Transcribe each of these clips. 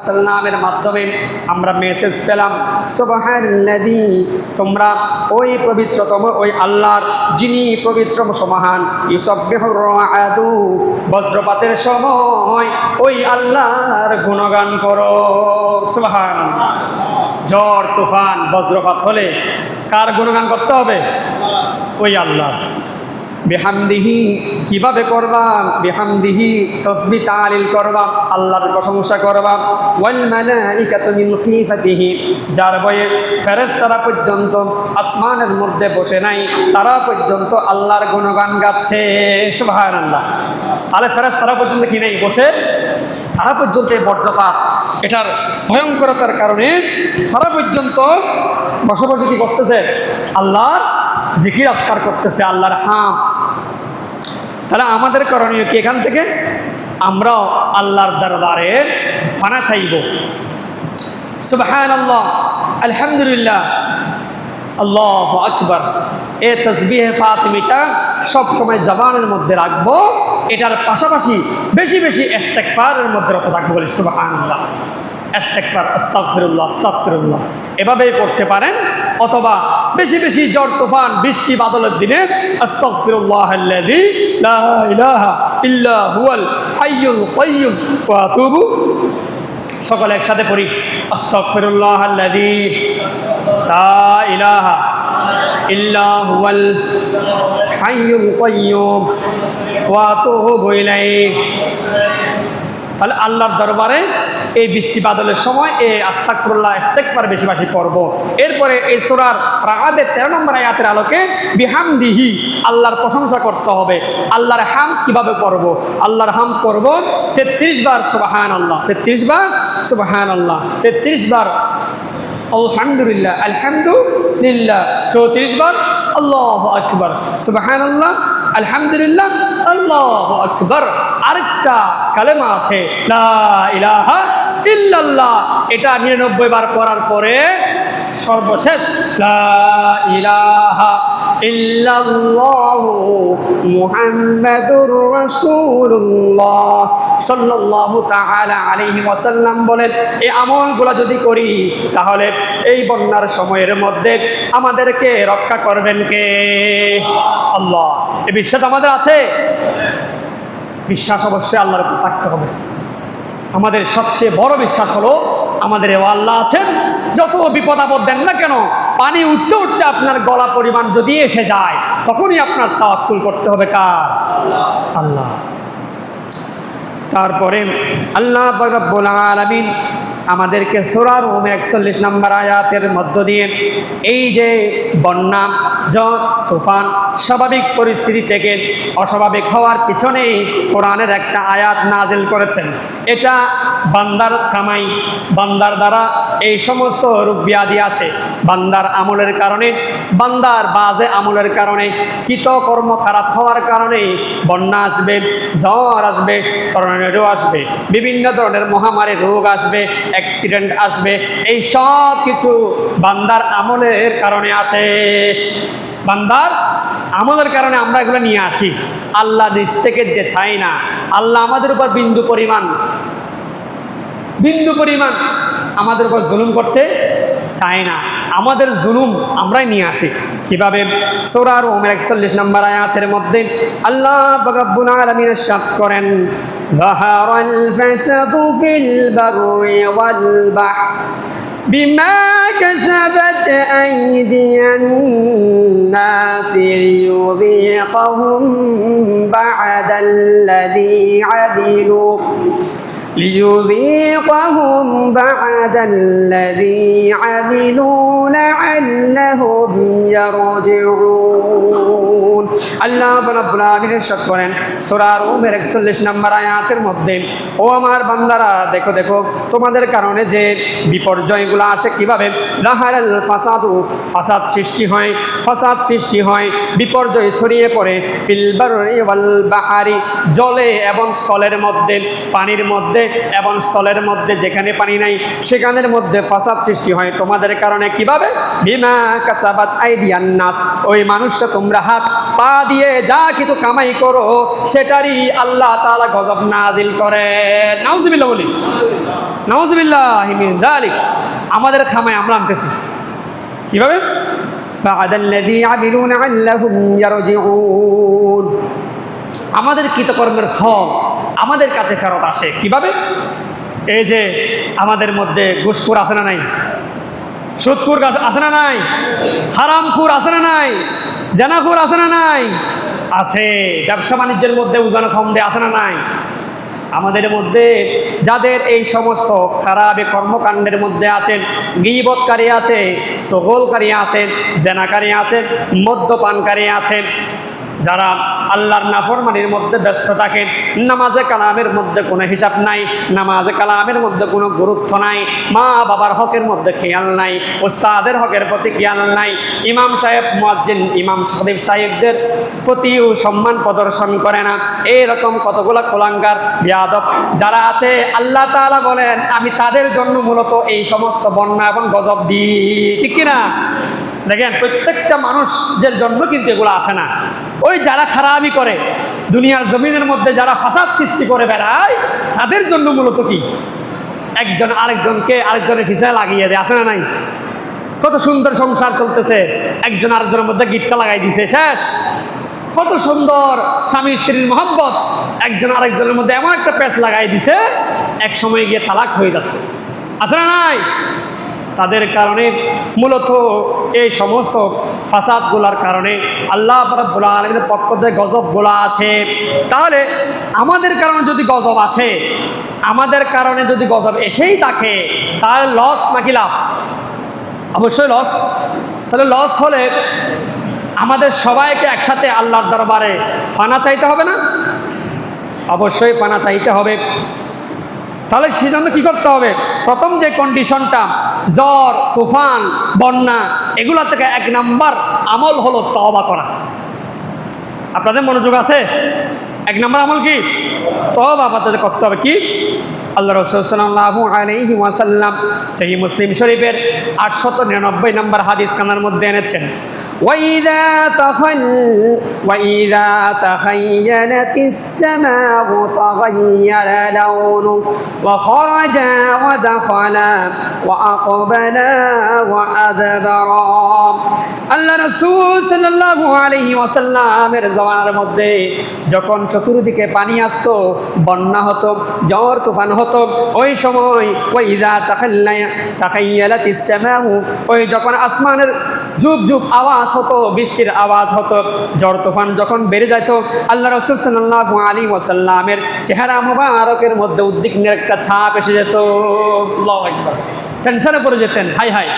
সাল্লামের মাধ্যমে আমরা মেসেজ পেলাম, সুবহানাল্লাযী, তোমরা ওই পবিত্রতম ওই আল্লাহর, যিনি পবিত্র মহান, ইউসাব্বিহুর রাআদু, বজ্রপাতের সময় ওই আল্লাহর গুণগান করো। সুবহানাল্লাহ। ঝড় তুফান বজ্রপাত হলে কার গুণগান করতে হবে? ওই আল্লাহ। বিহামদিহি, কিভাবে করবা? বিহামদিহি, তাসবিহ তাহলিল করবা, আল্লাহর প্রশংসা করবা। ওয়াল মালাইকাতু মিন খিফাতিহি, যার ভয়ে ফেরেশতারা পর্যন্ত আসমানের মধ্যে বসে নাই, তারা পর্যন্ত আল্লাহর গুণগান গাচ্ছে। সুবহানাল্লাহ। তাহলে ফেরেশতারা পর্যন্ত কি নেই, বসে, তারা পর্যন্ত এই বজ্রপাত এটার ভয়ঙ্করতার কারণে তারা পর্যন্ত বসে বসে কি করতেছে? আল্লাহর জিকির আজকার করতেছে, আল্লাহর হাম। তাহলে আমাদের করণীয় কি? এখান থেকে আমরাও আল্লাহর দরবারে ফানা চাইব। সুবহানাল্লাহ, আলহামদুলিল্লাহ, আল্লাহু আকবার, এ তাসবিহে ফাতিমিটা সব সময় জবানের মধ্যে রাখবো। এটার পাশাপাশি বেশি বেশি ইস্তিগফারের মধ্যে রত থাকবো। বলি সুবহানাল্লাহ, ইস্তিগফার, আস্তাগফিরুল্লাহ, আস্তাগফিরুল্লাহ, এভাবেই করতে পারেন। অথবা বেশি বেশি ঝড় তুফান বৃষ্টি বাদলের দিনে আস্তাগফিরুল্লাহাল্লাযী লা ইলাহা ইল্লা হুয়াল হাইয়ুল কাইয়্যুম ওয়া আতুবু, সকলে একসাথে পড়ি, আস্তাগফিরুল্লাহাল্লাযী লা ইলাহা ইল্লা হুয়াল হাইয়ুল কাইয়্যুম ওয়া আতুবু ইলাইহি। তাহলে আল্লাহর দরবারে এই বৃষ্টি বাদলের সময় এই আস্তাগফিরুল্লাহ, ইস্তিগফার বেশি বেশি পড়ব। এরপরে এই সূরার রাআদের 13 নম্বর আয়াতের আলোকে বিহামদিহি, আল্লাহর প্রশংসা করতে হবে। আল্লাহর হামদ কিভাবে করব? আল্লাহর হামদ করব 33 বার সুবহানাল্লাহ, 33 বার সুবহানাল্লাহ, 33 বার আলহামদুলিল্লাহ, আলহামদুলিল্লাহ, 34 বার আল্লাহু আকবার, সুবহানাল্লাহ, আলহামদুলিল্লাহ, আল্লাহু আকবার। আরেকটা কালেমা আছে লা ইলাহা ইল্লাল্লাহ, এটা 99 বার পড়ার পরে সর্বশেষ লা ইলাহা ইল্লাল্লাহু মুহাম্মাদুর রাসূলুল্লাহ সাল্লাল্লাহু তাআলা আলাইহি ওয়াসাল্লাম বলেন, এই আমলগুলো যদি করি তাহলে এই বন্যার সময়ের মধ্যে আমাদেরকে রক্ষা করবেন কে? আল্লাহ। এই বিশ্বাস আমাদের আছে? বিশ্বাস অবশ্যই আল্লাহর উপর থাকতে হবে। আমাদের সবচেয়ে বড় বিশ্বাস হলো আমাদের আল্লাহ আছেন। যত বিপদ আপদ দেন না কেন, পানি উঠতে উঠতে আপনার গলা পরিমাণ যদি এসে যায়, তখনই আপনার তাওয়াক্কুল করতে হবে কার? আল্লাহ। তারপরে আল্লাহ রাব্বুল আলামিন আমাদেরকে সূরা রুমের 41 নম্বর আয়াতের মধ্য দিয়ে এই যে বন্যা, ঝড় তুফান, স্বাভাবিক পরিস্থিতি থেকে অস্বাভাবিক হওয়ার পিছনে কোরআনের একটা আয়াত নাজিল করেছেন। এটা বান্দার কামাই, বান্দার দ্বারা এই সমস্ত রোগ ব্যাধি আসে। বান্দার আমলের কারণে, বান্দার বাজে আমলের কারণে, কৃতকর্ম খারাপ হওয়ার কারণে বন্যা আসবে, ঝড় আসবে, টর্নেডো আসবে, বিভিন্ন ধরনের মহামারী রোগ আসবে, অ্যাক্সিডেন্ট আসবে। এই সব কিছু বান্দার আমলের কারণে আসে। বান্দার আমলের কারণে আমরা এগুলো নিয়ে আসি। আল্লাহ নিজ থেকে দিতে চাই না। আল্লাহ আমাদের উপর বিন্দু পরিমাণ আমাদের উপর জুলুম করতে চায় না। আমাদের জুলুম আমরাই নিয়ে আসি। কিভাবে? সূরা রুমের 41 নম্বর আয়াতের মধ্যে আল্লাহ রাব্বুল আলামিন ইরশাদ করেন, যাহারাল ফাসাদু ফিল বাররি ওয়াল বাহর বিমা কাসাবাত আইদিয়ান নাস লিয়ুযীকাহুম বা'দাল্লাযী আমিলু ليذيقهم بعد الذي عملوا لعلهم يرجعون। আল্লাহ রাব্বুল আলামিন ইরশাদ করেন সূরা রুমের 41 নম্বর আয়াতের মধ্যে, ও আমার বান্দারা, দেখো দেখো তোমাদের কারণে যে বিপর্যয়গুলো আসে কিভাবে। লাহারাল ফাসাদু, ফাসাদ সৃষ্টি হয়, বিপর্যয় ছড়িয়ে পড়ে। ফিল বাররি ওয়াল বাহারি, জলে এবং স্থলের মধ্যে, পানির মধ্যে এবং স্থলের মধ্যে, যেখানে পানি নাই সেখানের মধ্যে ফাসাদ সৃষ্টি হয় তোমাদের কারণে। কিভাবে? বিমা কাসাবাত আইদিয়ান নাস, ওই মানুষরা তোমরা হাত পা দিয়ে যা কিছু কামাই করো সেটারই আল্লাহ তাআলা গজব নাজিল করে। নাউজুবিল্লাহ বলি। নাউযুবিল্লাহি মিন যালিক। আমাদের খামায় আমরা আনতেছি কিভাবে? বা'দাল্লাযী আমিলু লা'আল্লাহুম ইয়ারজিউন। আমাদের কৃতকর্মের ফল আমাদের কাছে ফেরত আসে কিভাবে? এই যে আমাদের মধ্যে ঘুষখোর আছে না নাই, সুদখোর আছে না নাই, হারামখোর আছে না নাই, জেনাখোর আছে না নাই, আছে। ব্যবসা বাণিজ্যের মধ্যে উজান খন্দে আছে না নাই। আমাদের মধ্যে যাদের এই সমস্ত খারাপ কর্মকাণ্ডের মধ্যে আছেন, গীবতকারী আছে, সগলকারী আছেন, জেনাকারী আছেন, মদ্যপানকারী আছেন, যারা আল্লাহর নাফরমানির মধ্যে ব্যস্ত থাকেন, নামাজে কালামের মধ্যে কোনো হিসাব নাই, নামাজে কালামের মধ্যে কোনো গুরুত্ব নাই, মা বাবার হকের মধ্যে খেয়াল নাই, ওস্তাদের হকের প্রতি খেয়াল নাই, ইমাম সাহেব মুয়াজ্জিন ইমাম খতিব সাহেবদের প্রতিও সম্মান প্রদর্শন করে না, এইরকম কতগুলো কুলাঙ্গার বিয়াদব যারা আছে, আল্লাহ তাআলা বলেন আমি তাদের জন্য মূলত এই সমস্ত বন্যা এবং গজব দিই। ঠিক কিনা? দেখেন, প্রত্যেকটা মানুষের জন্য কিন্তু এগুলো আসে না। ওই যারা খারাপই করে, দুনিয়ার জমিনের মধ্যে যারা ফাসাদ সৃষ্টি করে বেড়ায়, তাদের জন্য মূলত কি একজন আরেকজনের পিছনে লাগিয়ে দেয়, আসে না নাই? কত সুন্দর সংসার চলতেছে, একজন আরেকজনের মধ্যে গিটটা লাগাই দিছে, শেষ। কত সুন্দর স্বামী স্ত্রীর মহব্বত, একজন আরেকজনের মধ্যে এমন একটা পেঁচ লাগাই দিছে, এক সময় গিয়ে তালাক হয়ে যাচ্ছে, আসে না নাই? তাদের কারণে মূলত এই সমস্ত ফাসাদগুলার কারণে আল্লাহ রাব্বুল আলামিনের পক্ষ থেকে গজবগুলো আসে। তাহলে আমাদের কারণে যদি গজব আসে, আমাদের কারণে যদি গজব এসেই থাকে, তাহলে লস নাকি লাভ? অবশ্যই লস। তাহলে লস হলে আমাদের সবাইকে একসাথে আল্লাহর দরবারে ফানা চাইতে হবে না? অবশ্যই ফানা চাইতে হবে। তাহলে সেজন্য কি করতে হবে? প্রথম যে কন্ডিশনটা, জ্বর, তুফান, বন্যা, এগুলো থেকে 1 নাম্বার আমল হলো তওবা করা। আপনাদের মনোযোগ আছে? 1 নাম্বার আমল কি? তওবা আমাদের করতে হবে। কি? আল্লাহ রাসূল সাল্লাল্লাহু আলাইহি ওয়াসাল্লাম সহিহ মুসলিম শরীফের 899 নম্বর হাদিস খানার মধ্যে এনেছেন, ওয়াইদা তাখায়্যালাতিস সামাউ তাগায়্যারা লাউনু ওয়া খারাজা ওয়া দাখালা ওয়া আকবালা ওয়া আদবারা। আল্লাহ রাসূল সাল্লাল্লাহু আলাইহি ওয়াসাল্লামের জমানার মধ্যে যখন চতুর্দিকে পানি আসতো, বন্যা হতো, ঝড় তুফান হতো, ওই সময় ওয়াইদা তাখায়্যালাতিস সামাউ, ওই যখন আসমানের ঝুপ ঝুপ আওয়াজ হতো, বৃষ্টির আওয়াজ হতো, ঝড় তুফান যখন বেড়ে যেত, আল্লাহ রাসূল সাল্লাল্লাহু আলাইহি ওয়াসাল্লামের চেহারা মুবারকের মধ্যে উদ্বিগ্নের একটা ছাপ এসে যেত। আল্লাহু আকবার। টেনশনে পড়ে যেতেন, হাই হাই,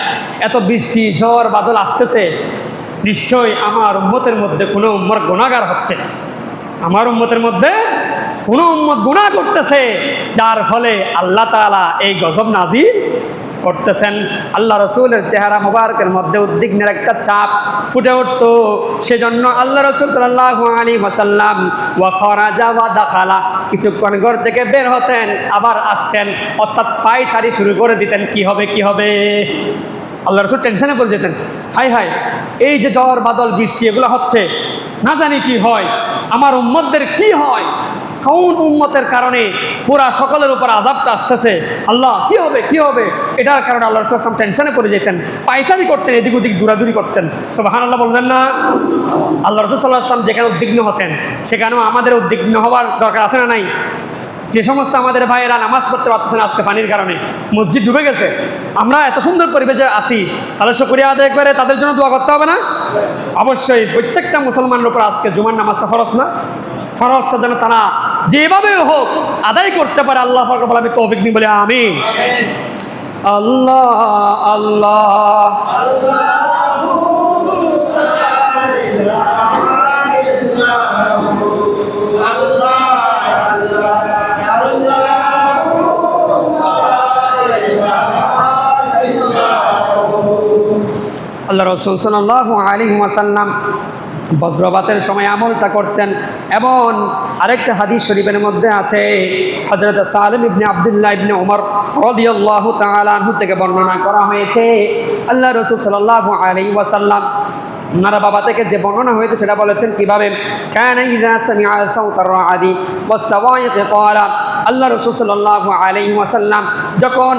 এত বৃষ্টি ঝড় বাদল আসতেছে, নিশ্চয়ই আমার উম্মতের মধ্যে কোনো উম্মত গুনাহগার হচ্ছে, আমার উম্মতের মধ্যে কোনো উম্মত গুনাহ করতেছে, যার ফলে আল্লাহ তাআলা এই গজব নাজিল করতেছেন। আল্লাহ রাসূলের চেহারা মুবারকের মধ্যে উদ্বিগ্নের একটা ছাপ ফুটে উঠত। সেজন্য আল্লাহ রাসূল সাল্লাল্লাহু আলাইহি ওয়াসাল্লাম ওয়া খারাজা ওয়া দাখালা, কিছুক্ষণ ঘর থেকে বের হতেন, আবার আসতেন, অর্থাৎ পায়চারি শুরু করে দিতেন। কি হবে কি হবে? আল্লাহ রাসূল টেনশনে পড়ে যেতেন, হাই হাই, এই যে ঝড় বাদল বৃষ্টি এগুলো হচ্ছে, না জানি কি হয়, আমার উম্মতদের কি হয়, কোন উম্মতের কারণে পুরা সকলের উপর আযাবটা আসতেছে, আল্লাহ কি হবে কি হবে? এটার কারণে আল্লাহ রাসূল সাল্লাল্লাহু আলাইহি ওয়াসাল্লাম টেনশনে পড়ে যেতেন, পায়চারি করতেন, এদিক ওদিক দৌড়াদৌড়ি করতেন। সুবহানাল্লাহ বলবেন না? আল্লাহ রাসূল সাল্লাল্লাহু আলাইহি ওয়াসাল্লাম যেখানে উদ্বিগ্ন হতেন, সেখানেও আমাদের উদ্বিগ্ন হওয়ার দরকার আছে না নাই? যে সমস্ত আমাদের ভাইয়েরা নামাজ পড়তে পারতেছে না আজকে পানির কারণে, মসজিদ ডুবে গেছে, আমরা এত সুন্দর পরিবেশে আসি, তাহলে শুকরিয়া আদায় করে তাদের জন্য দোয়া করতে হবে না? অবশ্যই। প্রত্যেকটা মুসলমানের উপর আজকে জুমার নামাজটা ফরজ না? ফরজটা যেন তারা যেভাবে হোক আদায় করতে পারে, আল্লাহ পাক রব্বুল আলামিন তৌফিক দিন, বলে আমিন। আল্লাহ আল্লাহ আল্লাহ রাসূল সাল্লাল্লাহু আলাইহি ওয়াসাল্লাম বজ্রপাতের সময় আমলটা করতেন। এবং আরেকটা হাদিস শরীফের মধ্যে আছে, হযরত সালিম ইবনে আব্দুল্লাহ ইবনে উমর রাদিয়াল্লাহু তাআলা আনহু থেকে বর্ণনা করা হয়েছে, আল্লাহ রাসূল সাল্লাল্লাহু আলাইহি ওয়াসাল্লাম ওনারা বাবা থেকে যে বর্ণনা হয়েছে সেটা বলেছেন কিভাবে, কানা ইযা সামিআ সাওতার রাআদি ওয়াস সাওয়াইক ক্বালা, আল্লাহ রাসূল সাল্লাল্লাহু আলাইহি ওয়াসাল্লাম যখন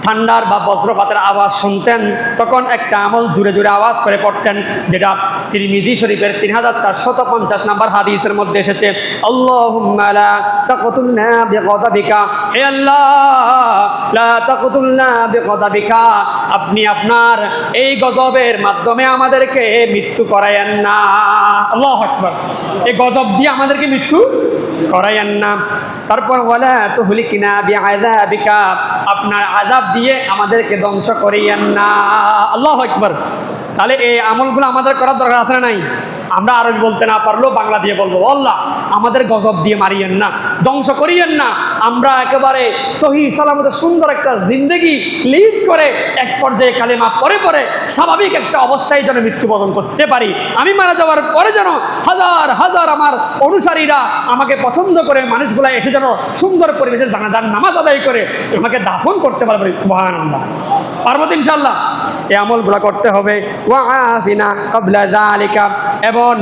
ঠান্ডার বা বজ্রপাতের আওয়াজ শুনতেন তখন একটা আমল জোরে জোরে আওয়াজ করে পড়তেন, যেটা তিরমিজি শরীফের 3450 নম্বর হাদিসের মধ্যে এসেছে, আল্লাহুম্মা লা তাকতুলনা বিগদাবিকা, হে আল্লাহ লা তাকতুলনা বিগদাবিকা, আপনি আপনার এই গজবের মাধ্যমে আমাদেরকে মৃত্যু করায়েন না। আল্লাহু আকবার, এই গজব দিয়ে আমাদেরকে মৃত্যু করায়েন না। তারপর ওয়ালা তুহলিকিনা বিআযাবিকা, আপনার আযাব দিয়ে আমাদেরকে ধ্বংস করিয়েন না। আল্লাহু আকবার। তাহলে এই আমলগুলো আমাদের করার দরকার আছে না নাই? আমরা আরবি বলতে না পারলেও বাংলা দিয়ে বলবো, আল্লাহ আমাদের গজব দিয়ে মারিয়েন না, ধ্বংস করিয়েন না, আমরা একেবারে সহি সালামতে সুন্দর একটা জিন্দেগি লিড করে এক পর্যায়ে কালেমা পরে পরে স্বাভাবিক একটা অবস্থায় যেন মৃত্যুবরণ করতে পারি। আমি মারা যাওয়ার পরে যেন হাজার হাজার আমার অনুসারীরা আমাকে পছন্দ করে মানুষগুলা এসে যেন সুন্দর পরিবেশে জানাজার নামাজ আদায় করে আমাকে দাফন করতে পারবে। সুবহানাল্লাহ, পারবো তো ইনশাআল্লাহ। এই আমলগুলো করতে হবে। ওয়াআফিনা ক্বাবলা যালিকা, এবং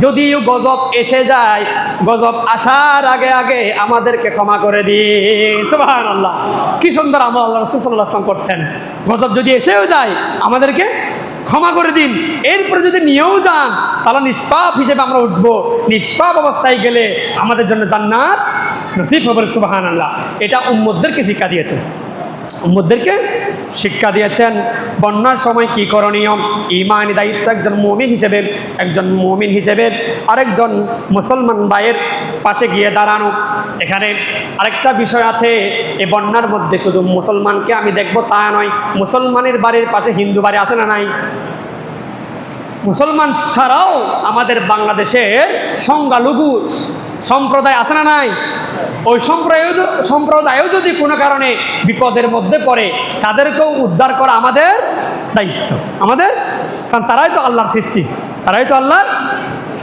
যদিও গজব এসে যায়, গজব আসার আগে আগে আমাদেরকে ক্ষমা করে দিন। সুবহানাল্লাহ, কি সুন্দর আমল আল্লাহ রাসূল সাল্লাল্লাহু আলাইহি ওয়াসাল্লাম করতেন। গজব যদি এসেও যায় আমাদেরকে ক্ষমা করে দিন, এরপরে যদি নিয়েও যান তাহলে নিষ্পাপ হিসেবে আমরা উঠবো, নিষ্পাপ অবস্থায় গেলে আমাদের জন্য জান্নাত নসিব হবে। সুবহানাল্লাহ, এটা উম্মতদেরকে শিক্ষা দিয়েছেন, উম্মতদেরকে শিক্ষা দিয়েছেন বন্যার সময় কি করণীয়। ঈমানি দায়িত্ব একজন মুমিন হিসেবে আরেকজন মুসলমান ভাইয়ের পাশে গিয়ে দাঁড়ানো। এখানে আরেকটা বিষয় আছে, এই বন্যার মধ্যে শুধু মুসলমানকে আমি দেখবো তা নয়, মুসলমানের বাড়ির পাশে হিন্দু বাড়ি আছে না নাই? মুসলমান ছাড়াও আমাদের বাংলাদেশের সংখ্যালঘু সম্প্রদায় আছে না নাই? ওই সম্প্রদায়ও যদি কোনো কারণে বিপদের মধ্যে পড়ে তাদেরকেও উদ্ধার করা আমাদের দায়িত্ব, আমাদের, কারণ তারাই তো আল্লাহর সৃষ্টি, তারাই তো আল্লাহর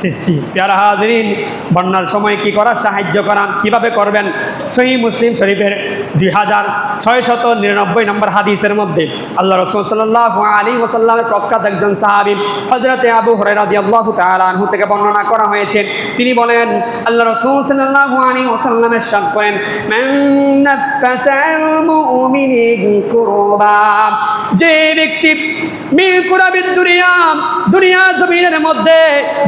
সৃষ্টি। প্যারা হাজরিন, বন্যার সময় কি করা, সাহায্য করা। কিভাবে করবেন? সহিহ মুসলিম শরীফের 2699 নম্বর হাদিসের মধ্যে আল্লাহ রাসূল সাল্লাল্লাহু আলাইহি ওয়াসাল্লামের প্রখ্যাত একজন সাহাবী হযরতে আবু হুরায়রা রাদিয়াল্লাহু তাআলা আনহু থেকে বর্ণনা করা হয়েছে। তিনি বলেন, আল্লাহ রাসূল সাল্লাল্লাহু আলাইহি ওয়াসাল্লাম ইরশাদ করেন, মান নাফাসাল মুমিনিন কুরবা, যে ব্যক্তি মিন কুরাবিদ দুনিয়া জমিনের মধ্যে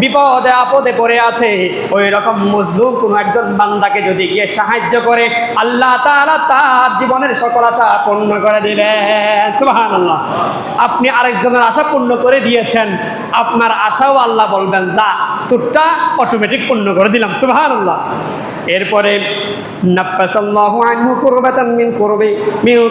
বিপদে আপদে পড়ে আছে, ওই রকম মজলুম কোন একজন বান্দাকে যদি গিয়ে সাহায্য করে আল্লাহ তাআলা তার জীবনের সকল আশা পূর্ণ করে দিবেন। সুবহানাল্লাহ, আপনি আরেকজনের আশা পূর্ণ করে দিয়েছেন, আপনার আশাও আল্লাহ বলবেন যা তোরটা অটোমেটিক পূর্ণ করে দিলাম। সুবহানাল্লাহ। এরপরে নাফাসাল্লাহু আনহু কুরবাতান মিন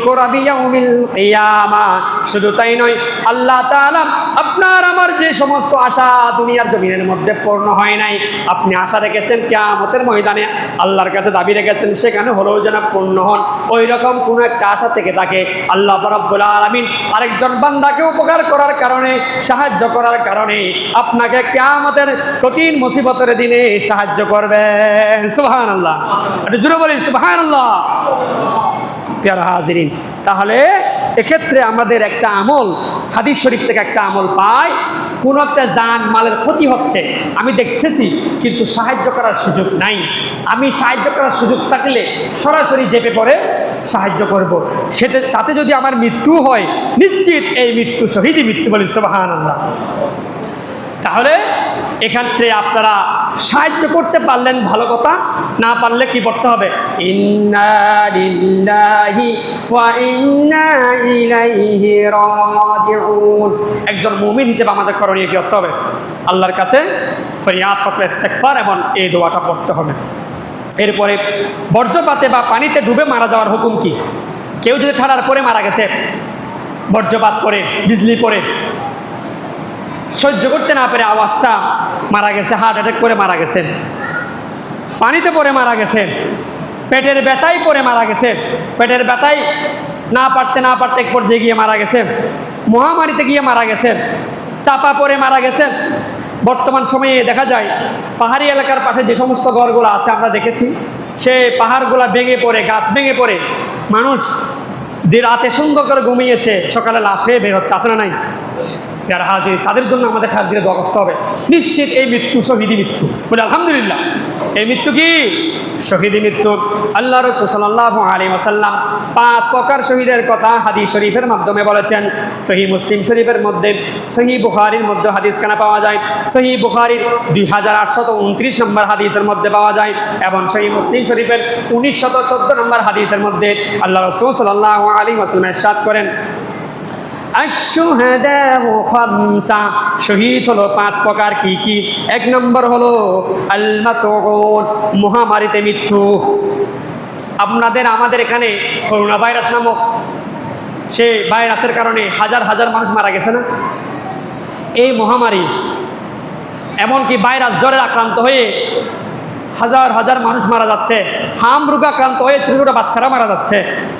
কুরাবি ইয়াউমিল কিয়ামা, শুধু তাই নয়, আল্লাহ তাআলা আপনার আমার যে সমস্ত আশা দুনিয়ার জমিনের মধ্যে পূর্ণ হয় নাই, আপনি আশা রেখেছেন কিয়ামতের ময়দানে আল্লাহর কাছে দাবি রেখেছেন, সেখানে হলেও যেন পূর্ণ হন, ওই রকম কোনো একটা আশা থেকে থাকে আল্লাহ রাব্বুল আলামিন আরেকজন বান্দাকে উপকার করার কারণে, সাহায্য করার কারণে আপনাকে কিয়ামতের কঠিন মুসিবতের দিনে সাহায্য করবেন। সুবহানাল্লাহ, একটু জোরে বলেন সুবহানাল্লাহ। প্যারা হাজিরিন, তাহলে এক্ষেত্রে আমাদের একটা আমল, হাদিস শরীফ থেকে একটা আমল পাই, কোনো একটা জান মালের ক্ষতি হচ্ছে, আমি দেখতেছি কিন্তু সাহায্য করার সুযোগ নাই, আমি সাহায্য করার সুযোগ থাকলে সরাসরি চেপে পড়ে সাহায্য করব, তাতে যদি আমার মৃত্যু হয় নিশ্চিত এই মৃত্যু শহীদই মৃত্যু, বলি সুবহানাল্লাহ। তাহলে এক্ষেত্রে আপনারা সাহায্য করতে পারলেন ভালো কথা, না পারলে কি করতে হবে? ইন্না লিল্লাহি ওয়া ইন্না ইলাইহি রাজিউন। একজন মুমিন হিসেবে আমাদের করণীয় কি করতে হবে? আল্লাহর কাছে ফরিয়াদ করতে, ইস্তেগফার এবং এই দোয়াটা পড়তে হবে। এরপরে বজ্রপাতে বা পানিতে ডুবে মারা যাওয়ার হুকুম কি? কেউ যদি ঠাড়ার পরে মারা গেছে, বজ্রপাত পরে, বিজলি পরে, সহ্য করতে না পেরে আওয়াজটা মারা গেছে, হার্ট অ্যাটাক করে মারা গেছেন, পানিতে পড়ে মারা গেছেন, পেটের ব্যথায় পড়ে মারা গেছে, পেটের ব্যথায় না পারতে এক পর্যায়ে গিয়ে মারা গেছে, মহামারীতে গিয়ে মারা গেছেন, চাপা পড়ে মারা গেছেন। বর্তমান সময়ে দেখা যায় পাহাড়ি এলাকার পাশে যে সমস্ত ঘরগুলো আছে আমরা দেখেছি, সে পাহাড়গুলা ভেঙে পড়ে, গাছ ভেঙে পড়ে মানুষ যে রাতে সুন্দর করে ঘুমিয়েছে সকালে লাশ হয়ে বের হচ্ছে, আছে না নাই? যারা হাজির তাদের জন্য আমাদের হাজিরে দোয়া করতে হবে। নিশ্চিত এই মৃত্যু শহীদি মৃত্যু, বলে আলহামদুলিল্লাহ। এই মৃত্যু কি? শহীদি মৃত্যু। আল্লাহ রাসূল সাল্লাল্লাহু আলাইহি ওয়াসাল্লাম 5 প্রকার শহীদের কথা হাদিস শরীফের মাধ্যমে বলেছেন। সহিহ মুসলিম শরীফের মধ্যে, সহিহ বুখারীর মধ্যে হাদিসখানা পাওয়া যায়। সহিহ বুখারীর 2829 নম্বর হাদিসের মধ্যে পাওয়া যায় এবং সহিহ মুসলিম শরীফের 1914 নম্বর হাদিসের মধ্যে আল্লাহ রাসূল সাল্লাল্লাহু আলাইহি ওয়াসাল্লাম ইরশাদ করেন, আশ-শুহাদাউ খামসা, শহীদ হলো 5 প্রকার। কি কি? 1 নম্বর হলো আল-মাতউন, মহামারীতে মৃত্যু। আমাদের এখানে করোনা ভাইরাস নামক সেই ভাইরাসের কারণে হাজার হাজার মানুষ মারা গেছে না? এই মহামারী, এমনকি ভাইরাস জ্বরে আক্রান্ত হয়ে হাজার হাজার মানুষ মারা যাচ্ছে, হাম রোগে আক্রান্ত হয়ে ছোটো ছোটো বাচ্চারা মারা যাচ্ছে,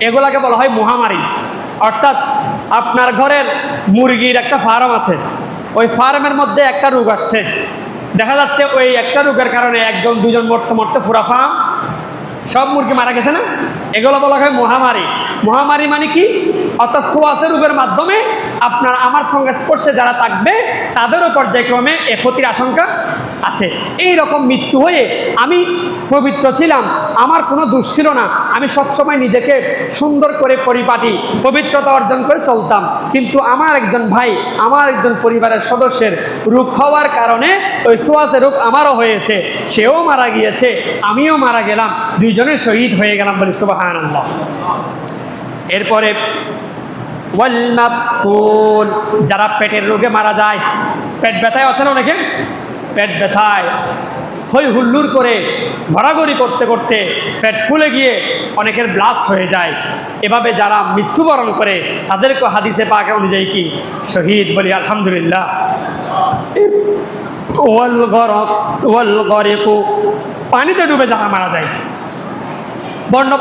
এগুলাকে বলা হয় মহামারী। অর্থাৎ আপনার ঘরের মুরগির একটা ফার্ম আছে, ওই ফার্মের মধ্যে একটা রোগ আসছে, দেখা যাচ্ছে ওই একটা রোগের কারণে 1জন 2জন মরতে মরতে পুরা ফার্ম সব মুরগি মারা গেছে না? এগুলো বলা হয় মহামারী। মহামারী মানে কি? অর্থাৎ ছোঁয়াচে রোগের মাধ্যমে আপনার আমার সংস্পর্শে যারা থাকবে তাদেরও পর্যায়ক্রমে এ ক্ষতির আশঙ্কা আছে। এই রকম মৃত্যু হয়ে আমি পবিত্র ছিলাম, আমার কোনো দোষ ছিল না, আমি সবসময় নিজেকে সুন্দর করে পরিপাটি পবিত্রতা অর্জন করে চলতাম, কিন্তু আমার একজন ভাই, আমার একজন পরিবারের সদস্যের রোগ হওয়ার কারণে ওই ছোঁয়াচে রোগ আমারও হয়েছে, সেও মারা গিয়েছে, আমিও মারা গেলাম, 2 জনে শহীদ হয়ে গেলাম, বলি সুবহানাল্লাহ। এরপরে ওয়াল মাবকুন, যারা পেটের রোগে মারা যায়, পেট ব্যথায় আছে না অনেকে, পেট ব্যথায় হই হুল্লুর করে ঘোরাঘুরি করতে করতে পেট ফুলে গিয়ে অনেকের ব্লাস্ট হয়ে যায়, এভাবে যারা মৃত্যুবরণ করে তাদেরকে হাদিসে পাক অনুযায়ী কি শহীদ, বলি আলহামদুলিল্লাহ। ওয়াল গরিকু, পানিতে ডুবে যারা মারা যায়,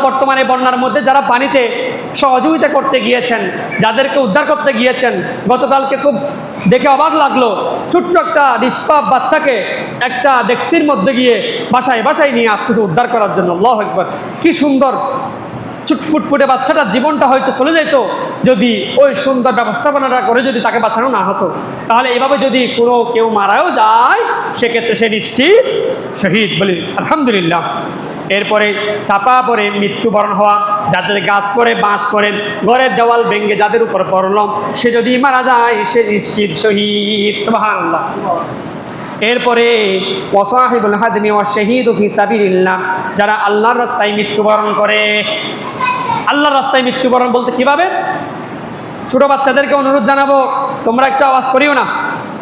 বর্তমানে বন্যার মধ্যে যারা পানিতে সহযোগিতা করতে গিয়েছেন, যাদেরকে উদ্ধার করতে গিয়েছেন, গতকালকে খুব দেখে অবাক লাগলো, ছোট্ট একটা নিষ্পাপ বাচ্চাকে একটা ডেক্সির মধ্যে গিয়ে বাসায় বাসায় নিয়ে আসতেছে উদ্ধার করার জন্য। আল্লাহু আকবার, কি সুন্দর! ফুটফুটে বাচ্চাটার জীবনটা হয়তো চলে যেত যদি ওই সুন্দর ব্যবস্থাপনাটা করে যদি তাকে বাঁচানো না হতো। তাহলে এভাবে যদি কেউ মারাও যায়, সেক্ষেত্রে সে নিশ্চিত শহীদ, বলি আলহামদুলিল্লাহ। এরপরে চাপা পড়ে মৃত্যুবরণ হওয়া, যাদের গাছ পড়ে বাঁশ পড়ে ঘরের দেওয়াল ভেঙে যাদের উপর পড়লাম, সে যদি মারা যায় সে নিশ্চিত শহীদ, সুবহানাল্লাহ। এরপরে ওয়াসাহিবুল হাদমি ওয়া শাহীদু ফি সাবিলিল্লাহ, যারা আল্লাহর রাস্তায় মৃত্যুবরণ করে। আল্লাহর রাস্তায় মৃত্যুবরণ বলতে কিভাবে? ছোট বাচ্চাদেরকে অনুরোধ জানাবো, তোমরা একটু আওয়াজ করিও না,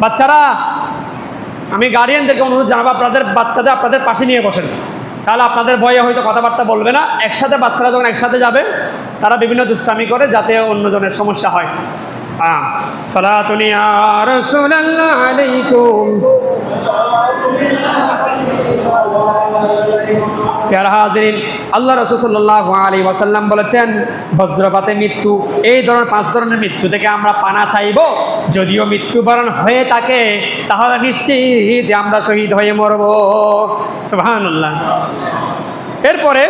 বাচ্চারা, আমি গার্ডিয়ানদেরকে অনুরোধ জানাবো আপনাদের বাচ্চাদের আপনাদের পাশে নিয়ে বসেন, তাহলে আপনাদের ভয়ে হয়তো কথাবার্তা বলবে না। একসাথে বাচ্চারা যখন একসাথে যাবে তারা বিভিন্ন দুষ্টামি করে যাতে অন্যজনের সমস্যা হয়। সালাতুন ইয়া রাসূলুল্লাহ আলাইকুম। প্যারা হাজিরিন, আল্লাহ রাসূল সাল্লাল্লাহু আলাইহি ওয়াসাল্লাম বলেছেন, বজ্রপাতে মৃত্যু, এই ধরনের 5 ধরনের মৃত্যু থেকে আমরা পানা চাইব। যদিও মৃত্যুবরণ হয়ে থাকে তাহলে নিশ্চিত আমরা শহীদ হয়ে মরব, সুবহানাল্লাহ। এরপরে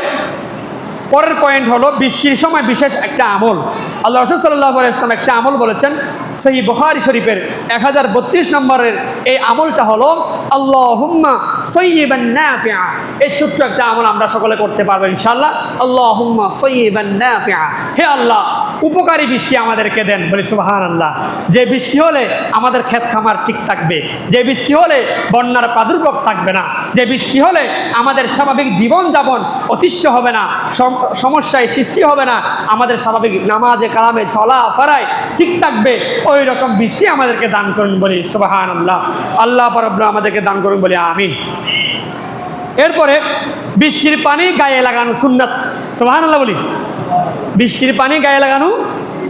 পরের পয়েন্ট হলো বৃষ্টির সময় বিশেষ একটা আমল। আল্লাহ রাসূল সাল্লাল্লাহু আলাইহি ওয়াসাল্লাম একটা আমল বলেছেন, সহিহ বুখারী শরীফের 1032 নম্বরের এই আমলটা হলো আল্লাহুম্মা সাইয়্যিবান নাফিআ। এই ছোট্ট একটা আমল আমরা সকলে করতে পারবো ইনশাআল্লাহ। আল্লাহুম্মা সাইয়্যিবান নাফিআ, হে আল্লাহ উপকারী বৃষ্টি আমাদেরকে দেন, বলি সুবহানাল্লাহ। যে বৃষ্টি হলে আমাদের ক্ষেত খামার ঠিক থাকবে, যে বৃষ্টি হলে বন্যার প্রাদুর্ভাব থাকবে না, যে বৃষ্টি হলে আমাদের স্বাভাবিক জীবনযাপন অতিষ্ঠ হবে না, সমস্যায় সৃষ্টি হবে না, আমাদের স্বাভাবিক নামাজে কালামে চলা ফেরায় ঠিক থাকবে, ওই রকম বৃষ্টি আমাদেরকে দান করুন, বলি সুবহানাল্লাহ। আল্লাহ পাক আমাদেরকে দান করুন, বলি আমিন। এরপরে বৃষ্টির পানি গায়ে লাগানো সুন্নাত, সুবহানাল্লাহ বলি। বৃষ্টির পানি গায়ে লাগানো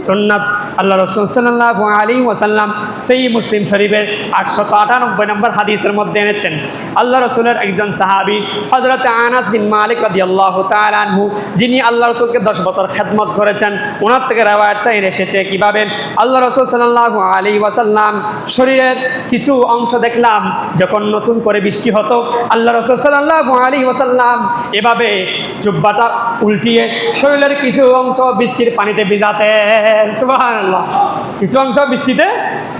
সুন্নাত। আল্লাহ রাসূল সাল্লাল্লাহু আলাইহি ওয়াসাল্লাম সহিহ মুসলিম শরীফের 898 নম্বর হাদিসের মধ্যে এনেছেন, আল্লাহ রাসূলের একজন সাহাবী হযরত আনাস বিন মালিক রাদিয়াল্লাহু তাআলা আনহু, যিনি আল্লাহ রাসূলকে 10 বছর খেদমত করেছেন, ওনার থেকে রওয়ায়াতটা এসেছে কিভাবে? আল্লাহ রাসূল সাল্লাল্লাহু আলাইহি ওয়াসাল্লাম শরীরের কিছু অংশ দেখলাম যখন নতুন করে বৃষ্টি হতো, আল্লাহ রাসূল সাল্লাল্লাহু আলাইহি ওয়াসাল্লাম এভাবে জুব্বাটা উল্টিয়ে শরীরের কিছু অংশ বৃষ্টির পানিতে ভিজাতেন, সুবহানাল্লাহ। কিছু অংশ বৃষ্টিতে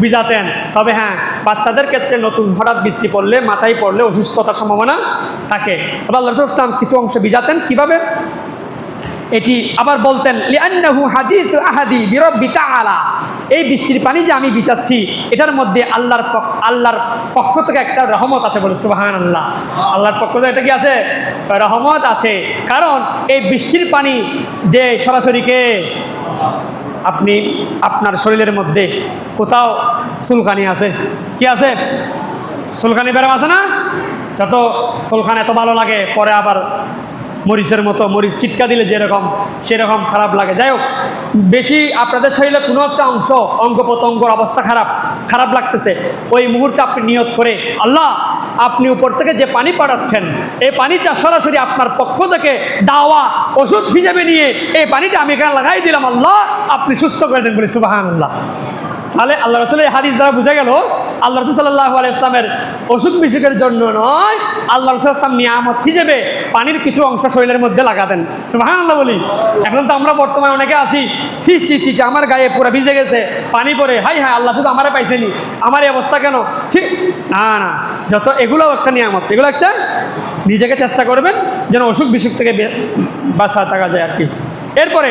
ভিজাতেন। তবে হ্যাঁ, বাচ্চাদের ক্ষেত্রে নতুন হঠাৎ বৃষ্টি পড়লে, মাথায় পড়লে অসুস্থতার সম্ভাবনা থাকে। তবে আল্লাহ রাসূল সাল্লাল্লাহু আলাইহি ওয়াসাল্লাম কিছু অংশ ভিজাতেন। কিভাবে? এটি আবার বলতেন, লিআন্নাহু হাদিসু আহাদি বিরব্বি তাআলা, এই বৃষ্টির পানি যে আমি ভিজাচ্ছি এটার মধ্যে আল্লাহর পক্ষ থেকে একটা রহমত আছে। বলে সুবহানাল্লাহ। আল্লাহর পক্ষ থেকে এটা কি আছে? রহমত আছে। কারণ এই বৃষ্টির পানি দিয়ে সরাসরি কে? আপনি আপনার শরীরের মধ্যে কোথাও চুলকানি আছে, কি আছে? চুলকানি ব্যারাম আছে না? যত চুলকানি এত ভালো লাগে, পরে আবার মরিচের মতো, মরিচ চিটকা দিলে যেরকম সেরকম খারাপ লাগে। যাই হোক, বেশি আপনাদের শরীরে কোনো একটা অঙ্গ প্রত্যঙ্গর অবস্থা খারাপ লাগতেছে, ওই মুহূর্তে আপনি নিয়ত করে, আল্লাহ আপনি উপর থেকে যে পানি পাঠাচ্ছেন এই পানিটা সরাসরি আপনার পক্ষ থেকে দাওয়া ওষুধ হিসেবে নিয়ে এই পানিটা আমি এখানে লাগাই দিলাম, আল্লাহ আপনি সুস্থ করে দেন। বলি সুবহানাল্লাহ। তাহলে আল্লাহ রাসূলের হাদিস দ্বারা বোঝা গেল আল্লাহ রাসূল সাল্লাল্লাহু আলাইহি ওয়াসাল্লামের অসুখ বিসুখের জন্য নয়, আল্লাহ রাসূল সাল্লাল্লাহু আলাইহি ওয়াসাল্লাম নিয়ামত হিসেবে পানির কিছু অংশ শরীরের মধ্যে লাগাতেন। সুবহানাল্লাহ বলি। এখন তো আমরা বর্তমানে অনেকে আছি, ছি ছি ছি আমার গায়ে পুরো ভিজে গেছে পানি পরে, হাই হাই আল্লাহ শুধু আমারে পাইছেনি, আমার এই অবস্থা কেন, ছি। না না, যত এগুলোও একটা নিয়ামত, এগুলো একটা নিজেকে চেষ্টা করবেন যেন অসুখ বিসুখ থেকে বাঁচা থাকা যায় আর কি। এরপরে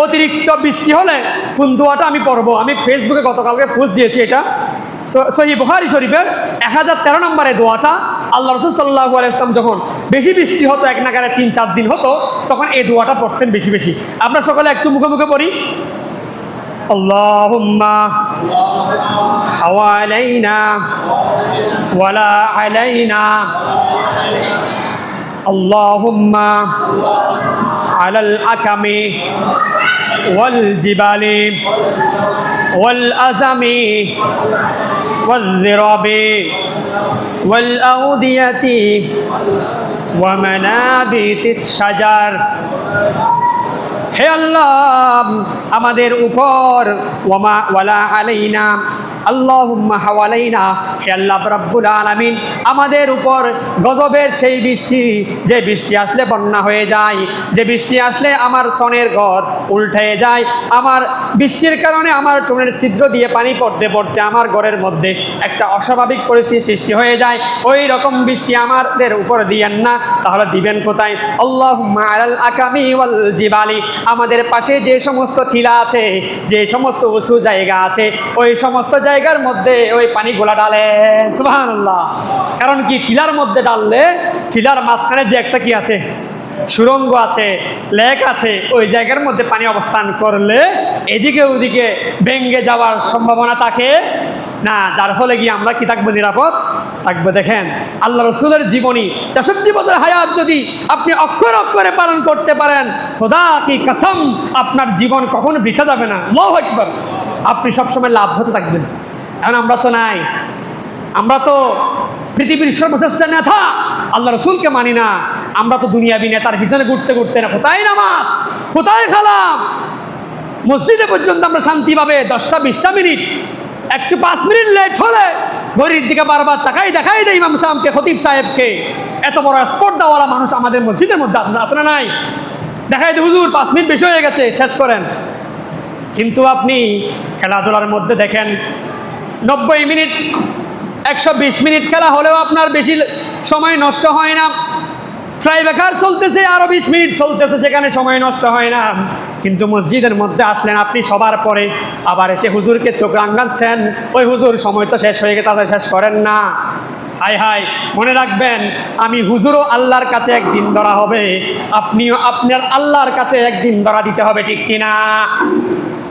অতিরিক্ত বৃষ্টি হলে কোন দোয়াটা আমি পড়বো? আমি ফেসবুকে গতকালকে পোস্ট দিয়েছি, এটা সহিহ বুখারী শরীফের 1013 নম্বরে দোয়াটা। আল্লাহ রাসূল সাল্লাল্লাহু আলাইহি ওয়াসাল্লাম যখন বেশি বৃষ্টি হতো, এক নাগারে 3-4 দিন হতো, তখন এই দোয়াটা পড়তেন বেশি বেশি। আমরা সকলে একটু মুখে মুখে পড়ি, আল্লাহুম্মা হাওয়ালাইনা ওয়ালা আলাইনা, আল্লাহুম্মা আলাল আকামি ওয়াল জিবালি ওয়াল আজামি ওয়াল যিরাবি ওয়াল আউদিয়াতি ওয়া মানাবিতিশ শাজার। হে আল্লাহ, আমাদের উপর, ওয়ালা আলাইনা, আল্লাহুম্মা হাওয়ালাইনা, হে আল্লাহ রাব্বুল আলামিন, আমাদের উপর গজবের সেই বৃষ্টি, যে বৃষ্টি আসলে বন্যা হয়ে যায়, যে বৃষ্টি আসলে আমার সনের ঘর উল্টে যায়, আমার বৃষ্টির কারণে আমার টুনের ছিদ্র দিয়ে পানি পড়তে পড়তে আমার ঘরের মধ্যে একটা অস্বাভাবিক পরিস্থিতি সৃষ্টি হয়ে যায়, ওই রকম বৃষ্টি আমাদের উপর দিয়েন না। তাহলে দিবেন কোথায়? আল্লাহুম্মা আলাল আকামি ওয়াল জিবালি, আমাদের পাশে যে সমস্ত টিলা আছে, যে সমস্ত উঁচু জায়গা আছে, ওই সমস্ত জায়গার মধ্যে ওই পানিগুলা ডালেন। সুবহানাল্লাহ। কারণ কি, টিলার মধ্যে ডাললে টিলার মাঝখানে যে একটা কি আছে, সুরঙ্গ আছে, লেক আছে, ওই জায়গার মধ্যে পানি অবস্থান করলে এদিকে ওদিকে ভেঙ্গে যাওয়ার সম্ভাবনা থাকে না, যার ফলে গিয়ে আমরা কি থাকবো? নিরাপদ থাকবে। দেখেন আল্লাহ রাসূলের জীবনী, 63 বছর হায়াত যদি আপনি অক্ষরে অক্ষরে পালন করতে পারেন, খোদা কি কসম, আপনার জীবন কখনো বৃথা যাবে না। আল্লাহু আকবার। আপনি সবসময় লাভ হতে থাকবেন। এখন আমরা তো নাই, আমরা তো পৃথিবীর সর্বশ্রেষ্ঠ নেতা আল্লাহ রাসূলকে মানি না, আমরা তো দুনিয়াবি নেতার পিছনে ঘুরতে ঘুরতে না, কোথায় নামাজ, কোথায় খালাম, মসজিদে পর্যন্ত আমরা শান্তি পাবে 10-20 মিনিট, একটু 5 মিনিট লেট হলে ঘড়ির দিকে বারবার দেখাই দেয় ইমাম সাহেবকে, খতিব সাহেবকে। এত বড় স্পর্ধাওয়ালা মানুষ আমাদের মসজিদের মধ্যে আছে না নাই? দেখাই দেয়, হুজুর 5 মিনিট বেশি হয়ে গেছে, শেষ করেন। কিন্তু আপনি খেলাধুলার মধ্যে দেখেন 90 মিনিট 120 মিনিট খেলা হলেও আপনার বেশি সময় নষ্ট হয় না, ট্রাইব্রেকার চলতেছে, আরো 20 মিনিট চলতেছে, সেখানে সময় নষ্ট হয় না। কিন্তু মসজিদের মধ্যে আসলেন আপনি সবার পরে, আবার এসে হুজুরকে চোখ রাঙাচ্ছেন, ওই হুজুর সময় তো শেষ হয়ে গেছে, তাহলে শেষ করেন না। হাই হাই, মনে রাখবেন, আমি হুজুরও আল্লাহর কাছে একদিন ধরা হবে, আপনিও আপনার আল্লাহর কাছে একদিন ধরা দিতে হবে, ঠিক কিনা?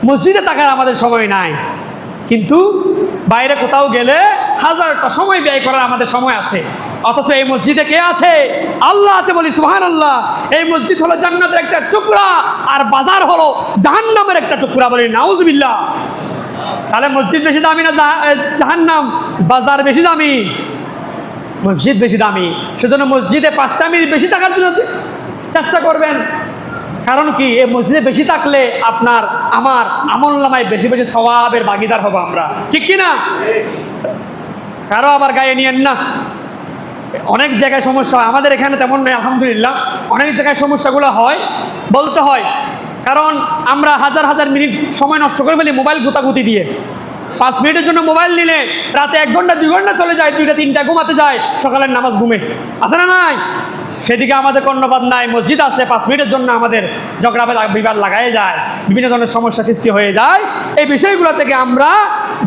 মসজিদে থাকার আমাদের সময় নাই, কিন্তু বাইরে কোথাও গেলে হাজারটা সময় ব্যয় করার আমাদের সময় আছে। অথচ এই মসজিদে কে আছে? আল্লাহ আছে। বলি সুবহানাল্লাহ। এই মসজিদ হলো জান্নাতের একটা টুকরা, আর বাজার হলো জাহান্নামের একটা টুকরা। বলি নাউজুবিল্লাহ। তাহলে মসজিদ বেশি দামি না জাহান্নাম? বাজার বেশি দামি, মসজিদ বেশি দামি। সেজন্য মসজিদে 5টা মিনিট বেশি থাকার জন্য চেষ্টা করবেন। কারণ কি, এই মসজিদে বেশি থাকলে আপনার আমার আমলনামায় বেশি বেশি সওয়াবের ভাগীদার হবো আমরা, ঠিক কিনা? কারো আবার গায়ে নিয়েন না। অনেক জায়গায় সমস্যা হয়, আমাদের এখানে তেমন নয় আলহামদুলিল্লাহ। অনেক জায়গায় সমস্যাগুলো হয়, বলতে হয়, কারণ আমরা হাজার হাজার মিনিট সময় নষ্ট করে ফেলি মোবাইল গুতাগুতি দিয়ে। 5 মিনিটের জন্য মোবাইল নিলে রাতে 1 ঘন্টা 2 ঘন্টা চলে যায়, 2টা 3টা ঘুমাতে যায়, সকালের নামাজ ঘুমে, আছে না নাই? সেদিকে আমাদের কর্ণপাত নাই। মসজিদ আসলে 5 মিনিটের জন্য আমাদের ঝগড়া বিবাদ লাগাই যায়, বিভিন্ন ধরনের সমস্যা সৃষ্টি হয়ে যায়। এই বিষয়গুলো থেকে আমরা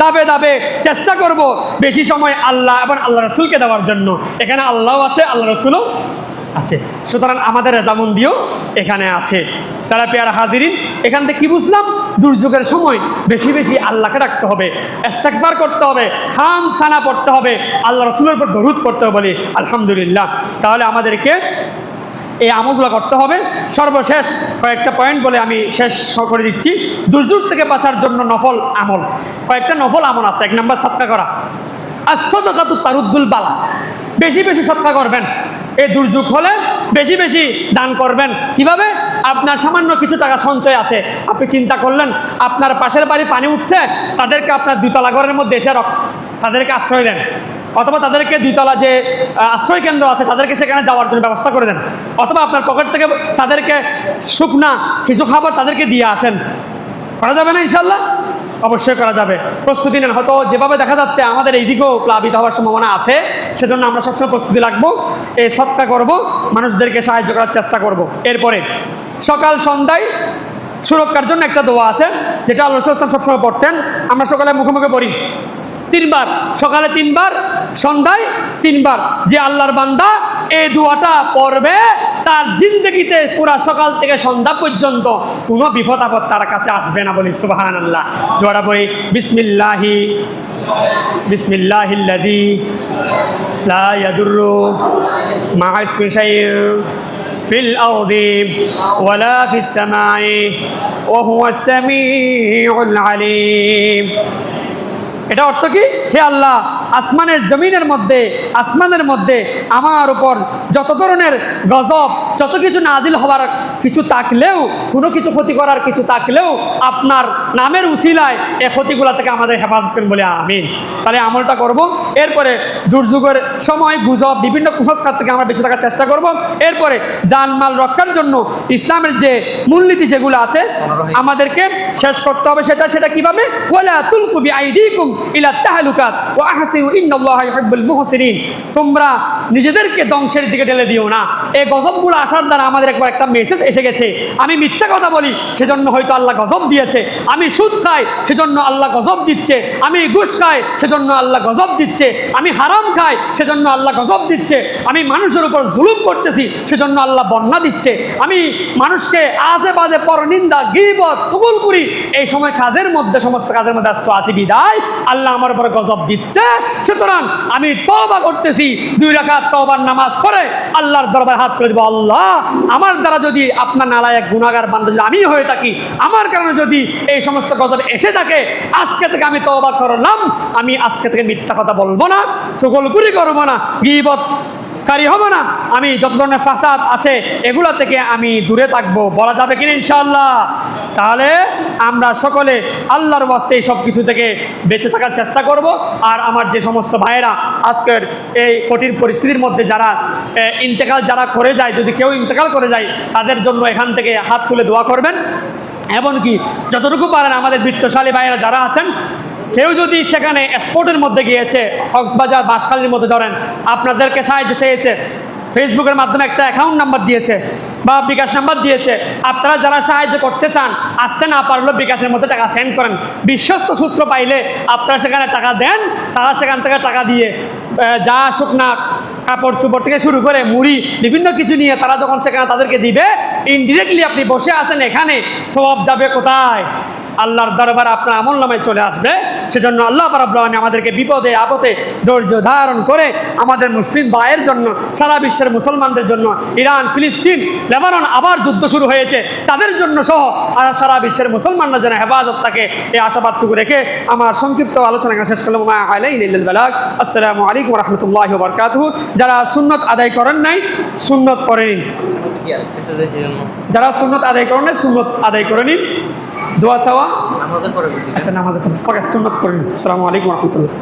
দাবে দাবে চেষ্টা করব বেশি সময় আল্লাহ এবং আল্লাহ রসুলকে দেওয়ার জন্য। এখানে আল্লাহ আছে, আল্লাহ রসুলও আছে, সুতরাং আমাদের রেজামন্দিও এখানে আছে। যারা পেয়ারা হাজিরিন, এখান থেকে কি বুঝলাম? দুর্যোগের সময় বেশি বেশি আল্লাহকে ডাকতে হবে, ইস্তেগফার করতে হবে, খাম সানা পড়তে হবে, আল্লাহ রসুলের উপর দরুদ পড়তে হবে বলি আলহামদুলিল্লাহ। তাহলে আমাদেরকে এই আমলগুলো করতে হবে। সর্বশেষ কয়েকটা পয়েন্ট বলে আমি শেষ করে দিচ্ছি। দুর্যোগ থেকে বাঁচার জন্য নফল আমল, কয়েকটা নফল আমল আছে। 1 নম্বর সাদকা করা, as-সাদাকাতু তারুদ্দুল বালা, বেশি বেশি সাদকা করবেন। এই দুর্যোগ হলে বেশি বেশি দান করবেন। কিভাবে? আপনার সামান্য কিছু টাকা সঞ্চয় আছে, আপনি চিন্তা করলেন আপনার পাশের বাড়ি পানি উঠছে, তাদেরকে আপনার 2 তলা ঘরের মধ্যে এসে তাদেরকে আশ্রয় দেন, অথবা তাদেরকে 2 তলা যে আশ্রয় কেন্দ্র আছে তাদেরকে সেখানে যাওয়ার জন্য ব্যবস্থা করে দেন, অথবা আপনার পকেট থেকে তাদেরকে শুকনা কিছু খাবার তাদেরকে দিয়ে আসেন। করা যাবে না ইনশাল্লাহ? অবশ্যই করা যাবে। প্রস্তুতি নেন। হয়তো যেভাবে দেখা যাচ্ছে আমাদের এই দিকেও প্লাবিত হওয়ার সম্ভাবনা আছে, সেজন্য আমরা সবসময় প্রস্তুতি রাখবো, এই সৎকা করব, মানুষদেরকে সাহায্য করার চেষ্টা করব। এরপরে সকাল সন্ধ্যায় সুরক্ষার জন্য একটা দোয়া আছে, যেটা আল্লাহ রাসূল সবসময় পড়তেন, আমরা সকালে মুখে মুখে পড়ি 3 বার, সকালে 3 বার, সন্ধ্যায় 3 বার। যে আল্লাহর বান্দা এই দোয়াটা পড়বে, তার জিন্দগিতে পুরা সকাল থেকে সন্ধ্যা পর্যন্ত কোনো বিপদ আপদ তার কাছে আসবে না। বলি সুবহানাল্লাহ। দোয়াটা পড়ি, বিসমিল্লাহিল্লাযী লা ইয়াদুররু মা ইসমিহি শাইউন ফিল আরদি ওয়ালা ফিস সামাই ওয়া হুয়াস সামিউল আলিম। এটা অর্থ কি? হে আল্লাহ, আসমানের জমিনের মধ্যে, আসমানের মধ্যে আমার উপর যত ধরনের গজব, যত কিছু নাজিল হওয়ার কিছু থাকলেও, কোনো কিছু ক্ষতি করার কিছু থাকলেও আপনার নামের উসিলায় এই ক্ষতিগুলো থেকে আমাদের হেফাজত করেন বলে আমিন। তাহলে আমলটা করব। এরপরে দুর্যোগের সময় গুজব, বিভিন্ন কুসংস্কার থেকে আমরা বেঁচে থাকার চেষ্টা করব। এরপরে জানমাল রক্ষার জন্য ইসলামের যে মূলনীতি যেগুলো আছে আমাদেরকে শেষ করতে হবে। সেটা কিভাবে? ওয়ালা তুলকু বিআইদিকুম ইলা তাহলুকাত ওয়া আহসিনু ইন্নাল্লাহা ইউহিব্বুল মুহসিনিন। তোমরা নিজেদেরকে ধ্বংসের দিকে ঠেলে দিও না। এই গজবগুলো আসার দ্বারা আমাদের একবার একটা মেসেজ এসে গেছে, আমি মিথ্যা কথা বলি সেজন্য হয়তো আল্লাহ গজব দিয়েছে, আমি সুদ খাই সেজন্য আল্লাহ গজব দিচ্ছে, আমি ঘুষ খাই সেজন্য আল্লাহ গজব দিচ্ছে, আমি হারাম খাই সেজন্য আল্লাহ গজব দিচ্ছে, আমি মানুষের উপর জুলুম করতেছি সেজন্য আল্লাহ বন্যা দিচ্ছে, আমি মানুষকে আজে বাজে পরনিন্দা, গীবত, চুগলখুরি এই সময় কাজের মধ্যে, সমস্ত কাজের মধ্যে ব্যস্ত আছি বিদায় আল্লাহ আমার উপর গজব দিচ্ছে। সুতরাং আমি তওবা করতেছি, 2 রাকাত তওবার নামাজ পড়ে আল্লাহর দরবারে হাত তুলে দেব, আল্লাহ আমার দ্বারা যদি আপনার নালায়েক গুনাহগার বান্দা যদি আমি হয়ে থাকি, আমার কারণে যদি এই সমস্ত গজব এসে থাকে, আজকে থেকে আমি তওবা করলাম, আমি আজকে থেকে মিথ্যা কথা বলবো না, চুগলখুরি করবো না, গীবত কারি হব না, আমি যত ধরনের ফাসাদ আছে এগুলো থেকে আমি দূরে থাকবো। বলা যাবে কিনা ইনশাআল্লাহ? তাহলে আমরা সকলে আল্লাহর ওয়াস্তে এই সব কিছু থেকে বেঁচে থাকার চেষ্টা করব। আর আমার যে সমস্ত ভাইয়েরা আজকের এই কঠিন পরিস্থিতির মধ্যে যারা ইন্তেকাল যারা করে যায়, যদি কেউ ইন্তেকাল করে যায়, তাদের জন্য এখান থেকে হাত তুলে দোয়া করবেন। এমনকি যতটুকু পারেন আমাদের বৃত্তশালী ভাইয়েরা যারা আছেন, কেউ যদি সেখানে স্পোর্টের মধ্যে গিয়েছে, কক্সবাজার বাঁশখালীর মধ্যে ধরেন, আপনাদেরকে সাহায্য চেয়েছে, ফেসবুকের মাধ্যমে একটা অ্যাকাউন্ট নাম্বার দিয়েছে বা বিকাশ নাম্বার দিয়েছে, আপনারা যারা সাহায্য করতে চান, আসতে না পারলেও বিকাশের মধ্যে টাকা সেন্ড করেন। বিশ্বস্ত সূত্র পাইলে আপনারা সেখানে টাকা দেন, তারা সেখান থেকে টাকা দিয়ে যা শুকনা কাপড় চোপড় থেকে শুরু করে মুড়ি বিভিন্ন কিছু নিয়ে তারা যখন সেখানে তাদেরকে দিবে, ইনডিরেক্টলি আপনি বসে আছেন এখানে, সওয়াব যাবে কোথায়? আল্লাহর দরবারে আপনার আমলনামায় চলে আসবে। সেজন্য আল্লাহ রাব্বুল আলামিন আমাদেরকে বিপদে আপদে ধৈর্য ধারণ করে আমাদের মুসলিম ভাইয়ের জন্য, সারা বিশ্বের মুসলমানদের জন্য, ইরান, ফিলিস্তিন, লেবানন আবার যুদ্ধ শুরু হয়েছে, তাদের জন্য সহ আর সারা বিশ্বের মুসলমানরা যেন হেফাজত থাকে, এই আশাবাদটুকু রেখে আমার সংক্ষিপ্ত আলোচনা শেষ করলাম। আসসালামু আলাইকুম ওয়া রাহমাতুল্লাহি ওয়া বারাকাতুহু। যারা সুন্নত আদায় করেন নাই, সুন্নত করে নিন। যারা সুন্নত আদায় করেন নাই, সুন্নত আদায় করে নিন। দোয়া চাওয়া, আচ্ছা নামাজের পরে সুন্নত করে নিন। আসসালামু আলাইকুম ওয়া রাহমাতুল্লাহ।